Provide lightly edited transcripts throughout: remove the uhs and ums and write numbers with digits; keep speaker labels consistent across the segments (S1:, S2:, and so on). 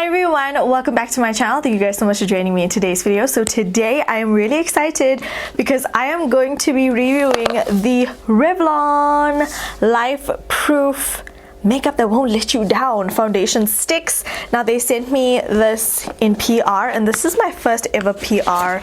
S1: Hi everyone, welcome back to my channel. Thank you guys so much for joining me in today's video. So today I am really excited because I am going to be reviewing the Revlon Life Proof Makeup That Won't Let You Down foundation sticks. Now they sent me this in PR and this is my first ever PR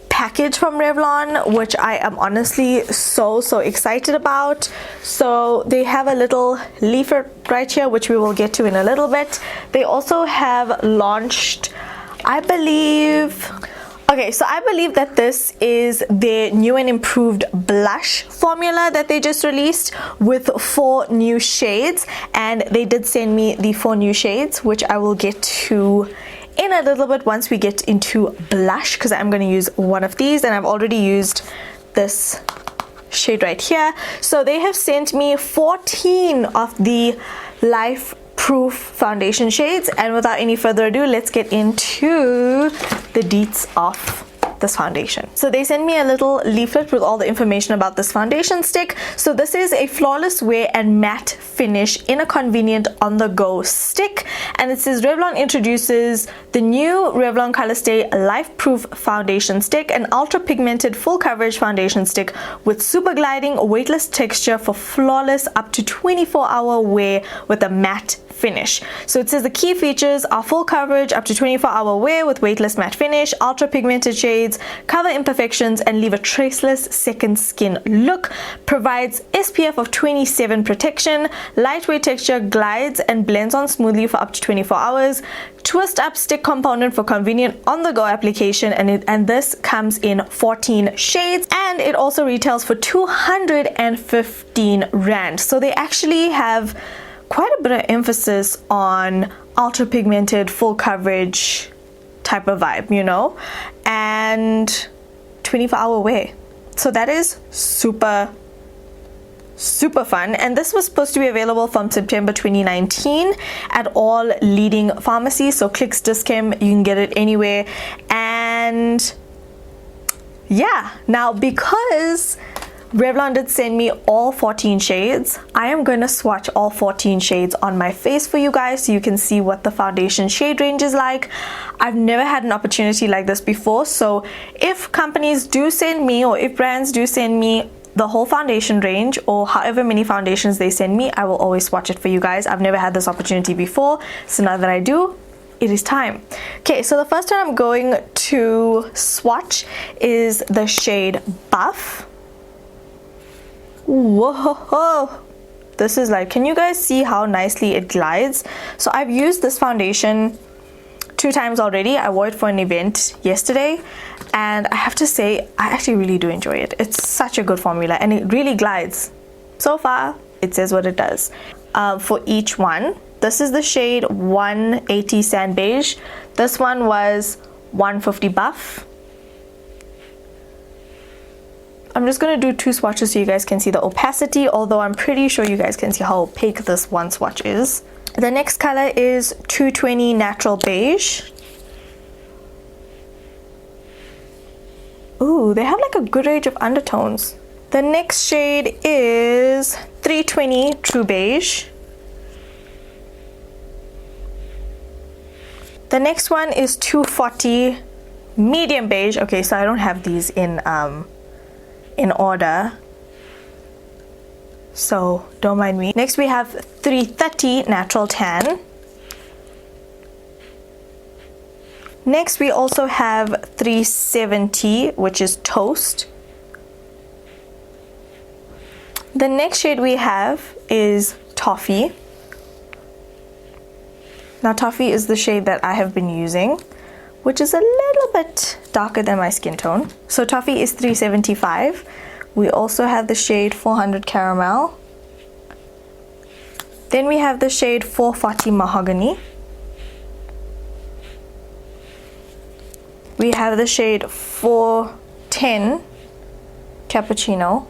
S1: package from Revlon, which I am honestly so excited about. So they have a little leaflet right here, which we will get to in a little bit. They also have launched, I believe that this is their new and improved blush formula that they just released with 4 new shades, and they did send me the 4 new shades, which I will get to in a little bit once we get into blush, because I'm going to use one of these and I've already used this shade right here. So they have sent me 14 of the Life Proof foundation shades, and without any further ado, let's get into the deets of this foundation. So they sent me a little leaflet with all the information about this foundation stick. So this is a flawless wear and matte finish in a convenient on-the-go stick, and it says Revlon introduces the new Revlon Colorstay Life Proof foundation stick, an ultra pigmented full coverage foundation stick with super gliding weightless texture for flawless up to 24-hour wear with a matte finish. So it says the key features are full coverage, up to 24-hour wear with weightless matte finish, ultra pigmented shades, cover imperfections and leave a traceless second skin look, provides SPF of 27 protection, lightweight texture, glides and blends on smoothly for up to 24 hours, twist up stick component for convenient on-the-go application, and this comes in 14 shades, and it also retails for 215 Rand. So they actually have quite a bit of emphasis on ultra pigmented full coverage type of vibe, you know, and 24-hour wear. So that is super fun, and this was supposed to be available from September 2019 at all leading pharmacies. So Clicks, Discount, you can get it anywhere. And yeah, now because Revlon did send me all 14 shades, I am going to swatch all 14 shades on my face for you guys so you can see what the foundation shade range is like. I've never had an opportunity like this before, so if companies do send me, or if brands do send me the whole foundation range or however many foundations they send me, I will always swatch it for you guys. I've never had this opportunity before, so now that I do, it is time. Okay, so the first one I'm going to swatch is the shade Buff. Whoa, this is like, can you guys see how nicely it glides? So I've used this foundation 2 times already. I wore it for an event yesterday, and I have to say I actually really do enjoy it. It's such a good formula and it really glides. So far it says what it does. For each one, this is the shade 180 Sand Beige. This one was 150 Buff. I'm just going to do 2 swatches so you guys can see the opacity, although I'm pretty sure you guys can see how opaque this one swatch is. The next color is 220 Natural Beige. Ooh, they have like a good range of undertones. The next shade is 320 True Beige. The next one is 240 Medium Beige. Okay, so I don't have these in order, so don't mind me. Next we have 330 Natural Tan. Next we also have 370, which is Toast. The next shade we have is Toffee. Now Toffee is the shade that I have been using, which is a little bit darker than my skin tone. So Toffee is 375. We also have the shade 400 Caramel. Then we have the shade 440 Mahogany. We have the shade 410 Cappuccino.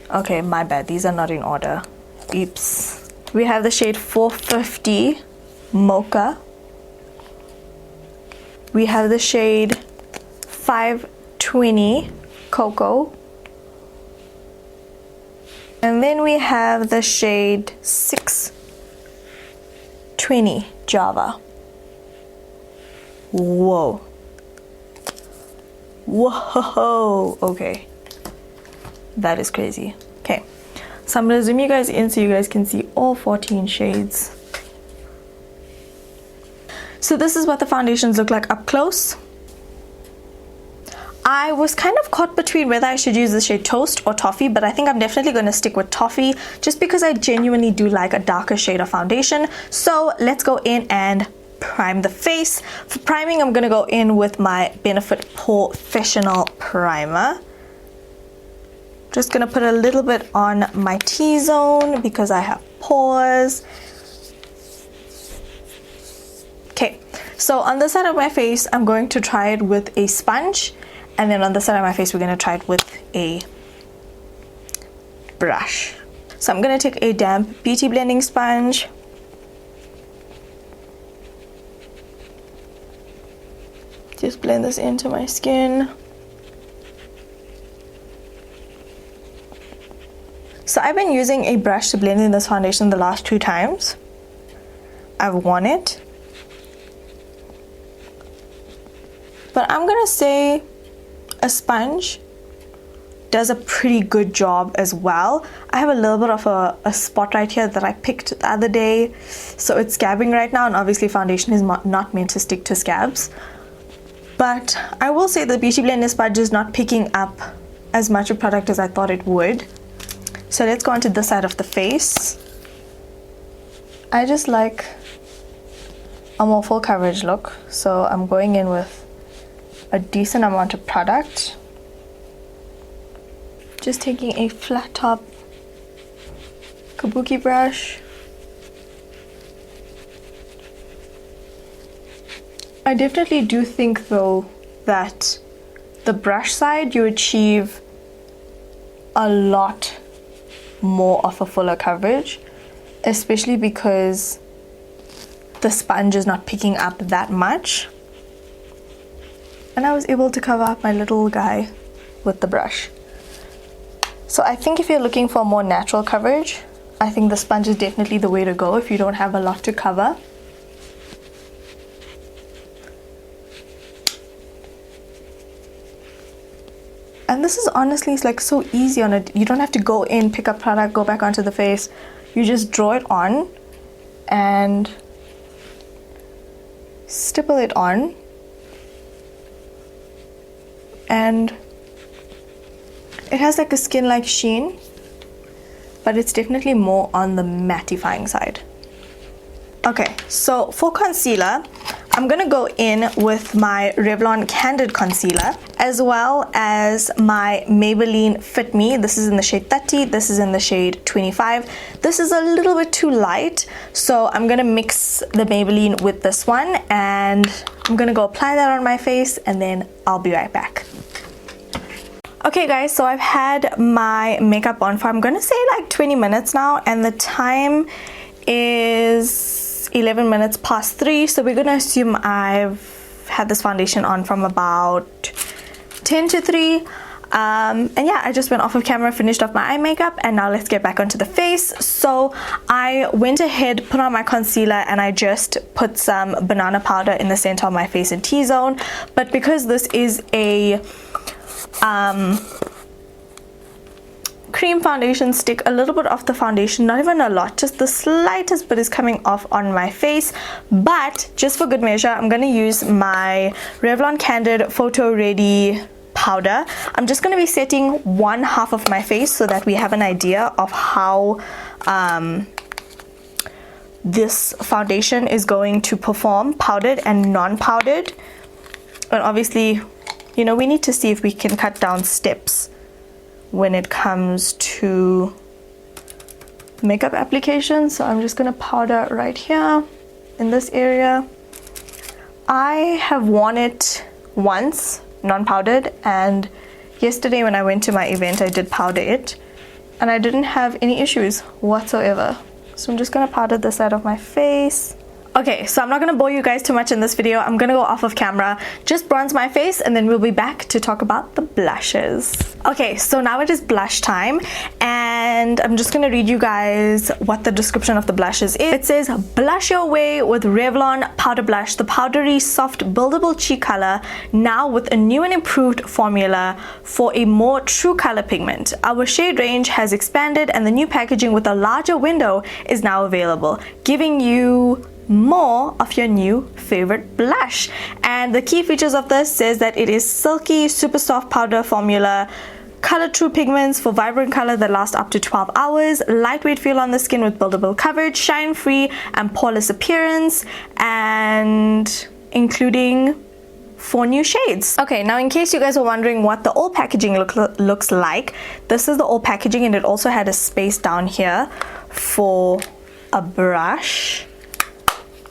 S1: Okay, my bad, these are not in order. Oops. We have the shade 450 Mocha. We have the shade 520 Cocoa. And then we have the shade 6 20 Java. Whoa. Whoa. Okay. That is crazy. Okay. So I'm going to zoom you guys in so you guys can see all 14 shades. So this is what the foundations look like up close. I was kind of caught between whether I should use the shade Toast or Toffee, but I think I'm definitely going to stick with Toffee just because I genuinely do like a darker shade of foundation. So let's go in and prime the face. For priming, I'm going to go in with my Benefit Professional Primer. Just going to put a little bit on my T-zone because I have pores. Okay, so on this side of my face, I'm going to try it with a sponge. And then on the side of my face, we're going to try it with a brush. So I'm going to take a damp beauty blending sponge. Just blend this into my skin. So I've been using a brush to blend in this foundation the last 2 times. I've worn it. But I'm going to say a sponge does a pretty good job as well. I have a little bit of a spot right here that I picked the other day, so it's scabbing right now, and obviously foundation is not meant to stick to scabs. But I will say the Beauty Blender sponge is not picking up as much of product as I thought it would. So let's go on to this side of the face. I just like a more full coverage look, so I'm going in with a decent amount of product. Just taking a flat top kabuki brush. I definitely do think though that the brush side you achieve a lot more of a fuller coverage, especially because the sponge is not picking up that much. And I was able to cover up my little guy with the brush. So I think if you're looking for more natural coverage, I think the sponge is definitely the way to go if you don't have a lot to cover. And this is honestly like so easy on it. You don't have to go in, pick up product, go back onto the face. You just draw it on and stipple it on. And it has like a skin-like sheen, but it's definitely more on the mattifying side. Okay, so for concealer, I'm gonna go in with my Revlon Candid Concealer as well as my Maybelline Fit Me. This is in the shade 30, this is in the shade 25. This is a little bit too light, so I'm gonna mix the Maybelline with this one and I'm gonna go apply that on my face and then I'll be right back. Okay guys, so I've had my makeup on for I'm gonna say like 20 minutes now, and the time is 11 minutes past 3, so we're gonna assume I've had this foundation on from about 10 to 3. And yeah, I just went off of camera, finished off my eye makeup, and now let's get back onto the face. So I went ahead, put on my concealer, and I just put some banana powder in the center of my face and T-zone. But because this is a cream foundation stick, a little bit off the foundation, not even a lot, just the slightest bit is coming off on my face. But just for good measure, I'm going to use my Revlon Candid Photo Ready powder. I'm just going to be setting one half of my face so that we have an idea of how this foundation is going to perform, powdered and non-powdered. And obviously, you know, we need to see if we can cut down steps when it comes to makeup application. So I'm just gonna powder right here in this area. I have worn it once non-powdered, and yesterday when I went to my event I did powder it and I didn't have any issues whatsoever. So I'm just gonna powder the side of my face. Okay, so I'm not gonna bore you guys too much in this video. I'm gonna go off of camera, just bronze my face, and then we'll be back to talk about the blushes. Okay, so now it is blush time, and I'm just gonna read you guys what the description of the blushes is. It says, blush your way with Revlon Powder Blush, the powdery, soft, buildable cheek color, now with a new and improved formula for a more true color pigment. Our shade range has expanded, and the new packaging with a larger window is now available, giving you more of your new favorite blush. And the key features of this says that it is silky, super soft powder formula, color true pigments for vibrant color that last up to 12 hours, lightweight feel on the skin with buildable coverage, shine free and poreless appearance, and including 4 new shades. Okay, now in case you guys are wondering what the old packaging looks like, this is the old packaging, and it also had a space down here for a brush.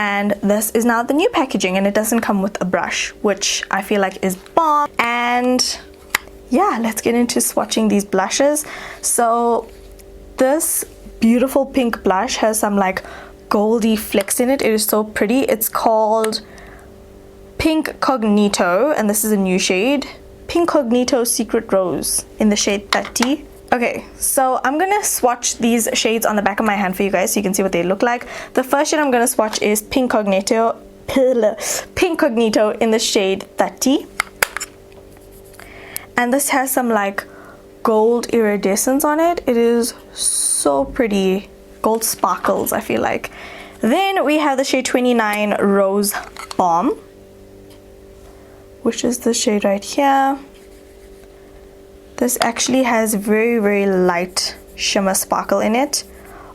S1: And this is now the new packaging, and it doesn't come with a brush, which I feel like is bomb. And yeah, let's get into swatching these blushes. So this beautiful pink blush has some like goldy flecks in it. It is so pretty. It's called Pink Cognito, and this is a new shade, Pink Cognito Secret Rose, in the shade 30. Okay, so I'm gonna swatch these shades on the back of my hand for you guys so you can see what they look like. The first shade I'm gonna swatch is Pink Cognito in the shade 30. And this has some like gold iridescence on it. It is so pretty. Gold sparkles, I feel like. Then we have the shade 29 Rose Bomb, which is the shade right here. This actually has very, very light shimmer sparkle in it.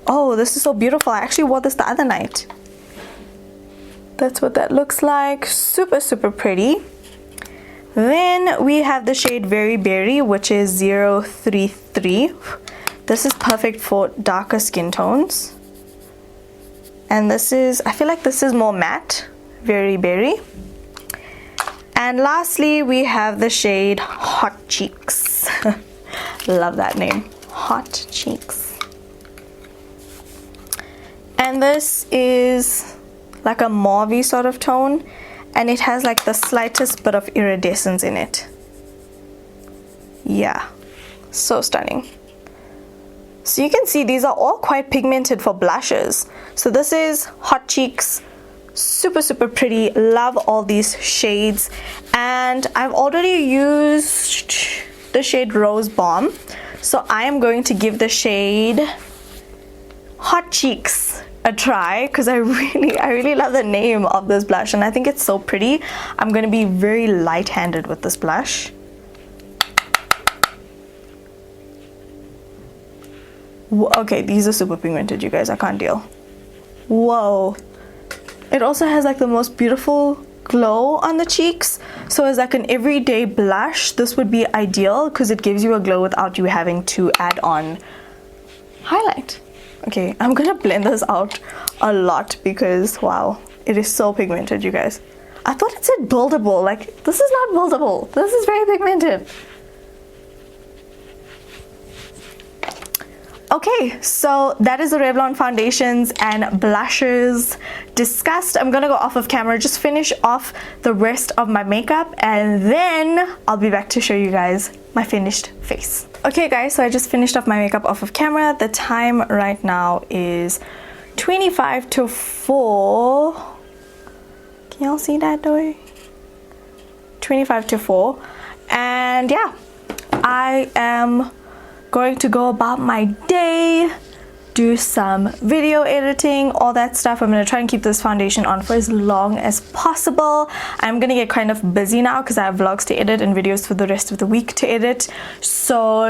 S1: Oh, this is so beautiful. I actually wore this the other night. That's what that looks like. Super, super pretty. Then we have the shade Very Berry, which is 033. This is perfect for darker skin tones. And this is, I feel like this is more matte, Very Berry. And lastly, we have the shade Hot Cheeks. Love that name, Hot Cheeks. And this is like a mauvey sort of tone, and it has like the slightest bit of iridescence in it. Yeah, so stunning. So you can see these are all quite pigmented for blushes. So this is Hot Cheeks. Super, super pretty. Love all these shades. And I've already used the shade Rose Bomb, so I am going to give the shade Hot Cheeks a try because I really love the name of this blush, and I think it's so pretty. I'm going to be very light-handed with this blush. Okay, these are super pigmented, you guys. I can't deal. Whoa. It also has like the most beautiful glow on the cheeks. So as like an everyday blush, this would be ideal because it gives you a glow without you having to add on highlight. Okay, I'm gonna blend this out a lot because wow, it is so pigmented, you guys. I thought it said buildable. Like, this is not buildable. This is very pigmented. Okay, so that is the Revlon foundations and blushes discussed. I'm gonna go off of camera, just finish off the rest of my makeup, and then I'll be back to show you guys my finished face. Okay guys, so I just finished off my makeup off of camera. The time right now is 25 to 4. Can y'all see that though? 25 to 4. And yeah, I am going to go about my day, do some video editing, all that stuff. I'm going to try and keep this foundation on for as long as possible. I'm going to get kind of busy now because I have vlogs to edit and videos for the rest of the week to edit. So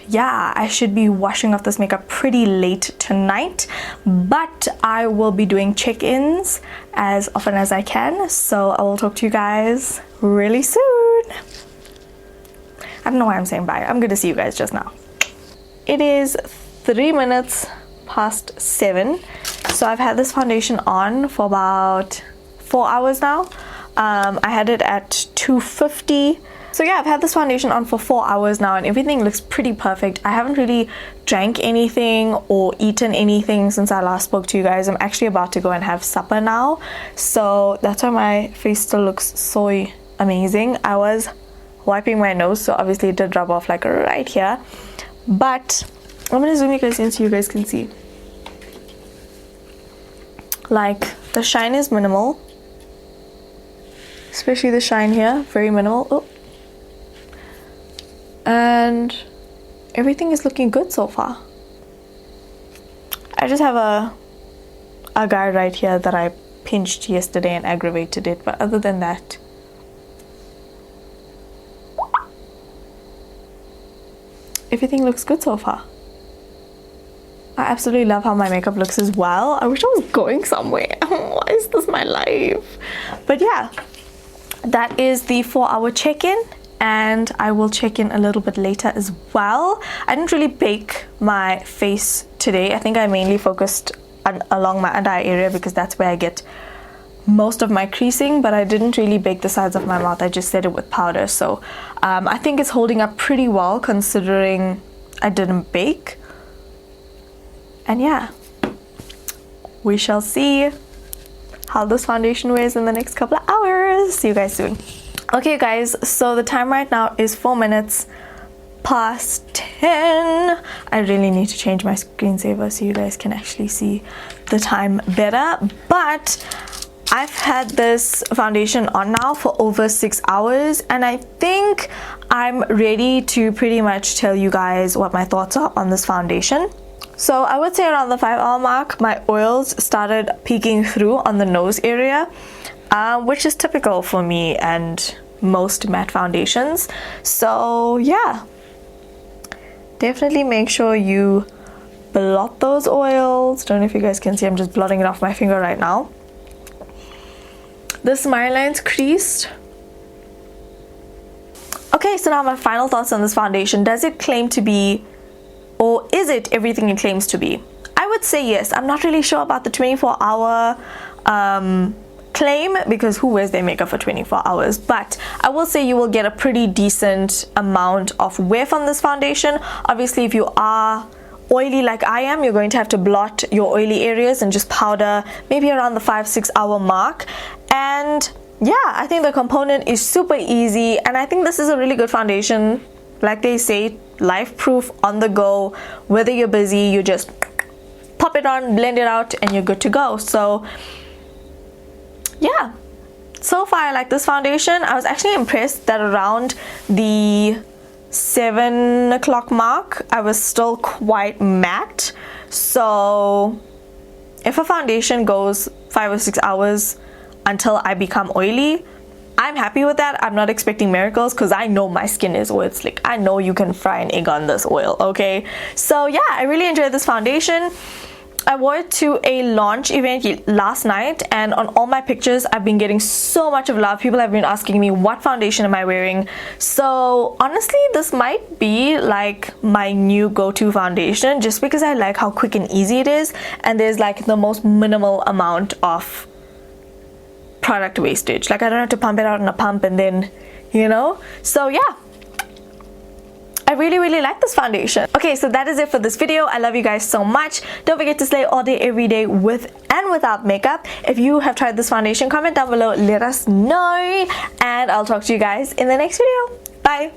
S1: yeah, I should be washing off this makeup pretty late tonight, but I will be doing check-ins as often as I can. So I will talk to you guys really soon. I don't know why I'm saying bye. I'm going to see you guys just now. It is 3 minutes past 7, so I've had this foundation on for about 4 hours now. I had it at 250 So yeah, I've had this foundation on for 4 hours now and everything looks pretty perfect. I haven't really drank anything or eaten anything since I last spoke to you guys. I'm actually about to go and have supper now, so that's why my face still looks so amazing. I was wiping my nose, so obviously it did rub off like right here, but I'm gonna zoom you guys in so you guys can see. Like, the shine is minimal, especially the shine here, very minimal. Oh. And everything is looking good so far. I just have a guy right here that I pinched yesterday and aggravated it, but other than that, everything looks good so far. I absolutely love how my makeup looks as well. I wish I was going somewhere. Why is this my life? But yeah, that is the 4-hour check-in, and I will check in a little bit later as well. I didn't really bake my face today. I think I mainly focused along my under eye area because that's where I get most of my creasing, but I didn't really bake the sides of my mouth. I just set it with powder, so I think it's holding up pretty well considering I didn't bake. And yeah, we shall see how this foundation wears in the next couple of hours. See you guys soon. Okay guys, so the time right now is 4 minutes past 10. I really need to change my screensaver so you guys can actually see the time better, but I've had this foundation on now for over 6 hours, and I think I'm ready to pretty much tell you guys what my thoughts are on this foundation. So I would say around the 5-hour mark, my oils started peeking through on the nose area, which is typical for me and most matte foundations. So yeah, definitely make sure you blot those oils. Don't know if you guys can see, I'm just blotting it off my finger right now. The smile line's creased. Okay, so now my final thoughts on this foundation. Does it claim to be, or is it everything it claims to be? I would say yes. I'm not really sure about the 24-hour claim because who wears their makeup for 24 hours? But I will say you will get a pretty decent amount of wear from this foundation. Obviously, if you are oily like I am, you're going to have to blot your oily areas and just powder maybe around the 5-6 hour mark. And yeah, I think the component is super easy, and I think this is a really good foundation. Like they say, life proof, on the go. Whether you're busy, you just pop it on, blend it out, and you're good to go. So yeah, so far I like this foundation. I was actually impressed that around the 7 o'clock mark I was still quite matte. So if a foundation goes 5 or 6 hours until I become oily, I'm happy with that. I'm not expecting miracles because I know my skin is oil slick. I know you can fry an egg on this oil, okay? So yeah, I really enjoyed this foundation. I wore it to a launch event last night, and on all my pictures I've been getting so much of love. People have been asking me, what foundation am I wearing? So honestly, this might be like my new go-to foundation just because I like how quick and easy it is, and there's like the most minimal amount of product wastage. Like I don't have to pump it out in a pump and then, you know. So yeah, I really like this foundation. Okay, so that is it for this video. I love you guys so much. Don't forget to slay all day every day with and without makeup. If you have tried this foundation, comment down below, let us know, and I'll talk to you guys in the next video. Bye.